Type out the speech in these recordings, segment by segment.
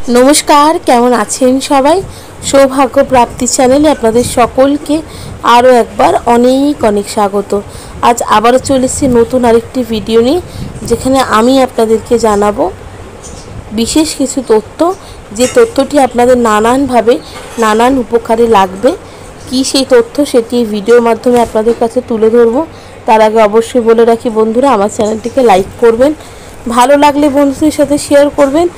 नमस्कार केमन आছেন সবাই सौभाग्य प्राप्ति चैनेले आपनादेर सकलके आरो एकबार अनेक अनेक स्वागत। आज आबारो चले एसेछि नतून आरेकटी भिडियो निये जेखाने आमी आपनादेरके जानाबो विशेष किछु तथ्य जे तथ्यटी आपनादेर नानान भावे नानान उपकारे लागबे। कि सेई तथ्य सेटी भिडियोर माध्यमे आपनादेर काछे तुले धरबो। तार आगे अवश्यई बोले राखि बंधुरा आमार चैनेलटिके लाइक करबेन, भालो लागले बंधुदेर साथे शेयर करबेन।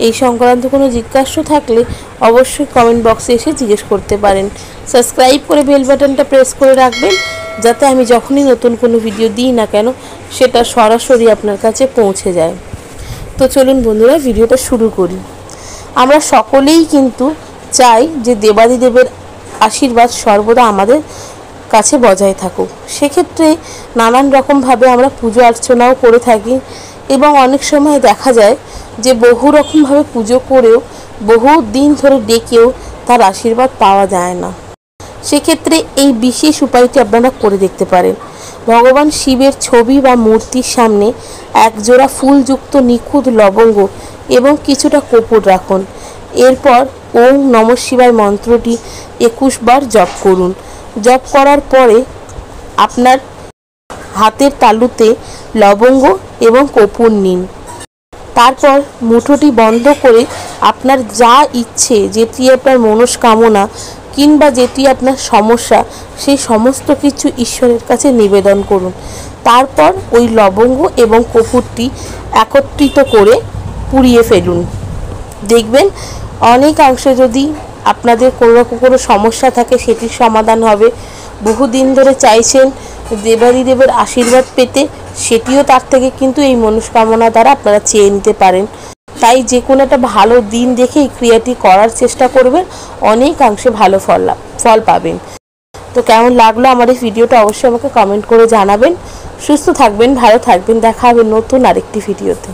এই সংক্রান্ত কোনো জিজ্ঞাসা থাকলে অবশ্যই কমেন্ট বক্সে এসে জিজ্ঞেস করতে পারেন। সাবস্ক্রাইব করে বেল বাটনটা প্রেস করে রাখবেন যাতে আমি যখনই নতুন কোনো ভিডিও দিই না কেন সেটা সরাসরি আপনার কাছে পৌঁছে যায়। তো চলুন বন্ধুরা ভিডিওটা শুরু করি। আমরা সকলেই কিন্তু চাই যে দেবাদিদেবের আশীর্বাদ সর্বদা আমাদের কাছে বজায় থাকুক। সেক্ষেত্রে নানান রকমভাবে আমরা পুজো অর্চনাও করে থাকি এবং অনেক সময় দেখা যায় যে বহু রকম ভাবে পুজো করেও বহু দিন ধরে ডেকেও তার আশীর্বাদ পাওয়া যায় না। সেক্ষেত্রে এই বিশেষ উপায়টি আপনারা করে দেখতে পারেন। ভগবান শিবের ছবি বা মূর্তির সামনে এক জোড়া ফুলযুক্ত নিখুঁত লবঙ্গ এবং কিছুটা কর্পূর রাখুন। এরপর ওম নমঃ শিবায় মন্ত্রটি 21 বার জপ করুন। জপ করার পরে আপনার হাতের তালুতে লবঙ্গ এবং কর্পূর নিন। তারপর মুঠোটি বন্ধ করে আপনার যা ইচ্ছে যেটি আপনার মনস্কামনা কিংবা যেটি আপনার সমস্যা সেই সমস্ত কিছু ঈশ্বরের কাছে নিবেদন করুন। তারপর ওই লবঙ্গ এবং কর্পূরটি একত্রিত করে পুড়িয়ে ফেলুন। দেখবেন অনেকাংশে যদি আপনাদের কোনো রকম কোনো সমস্যা থাকে সেটির সমাধান হবে। বহুদিন ধরে চাইছেন দেবাদিদেবের আশীর্বাদ পেতে সেটিও তার থেকে কিন্তু এই মনস্কামনা দ্বারা আপনারা চেয়ে নিতে পারেন। তাই যে কোনো একটা ভালো দিন দেখে এই ক্রিয়াটি করার চেষ্টা করবেন, অনেকাংশে ভালো ফল পাবেন। তো কেমন লাগলো আমার এই ভিডিওটা অবশ্যই আমাকে কমেন্ট করে জানাবেন। সুস্থ থাকবেন, ভালো থাকবেন, দেখা হবে নতুন আরেকটি ভিডিওতে।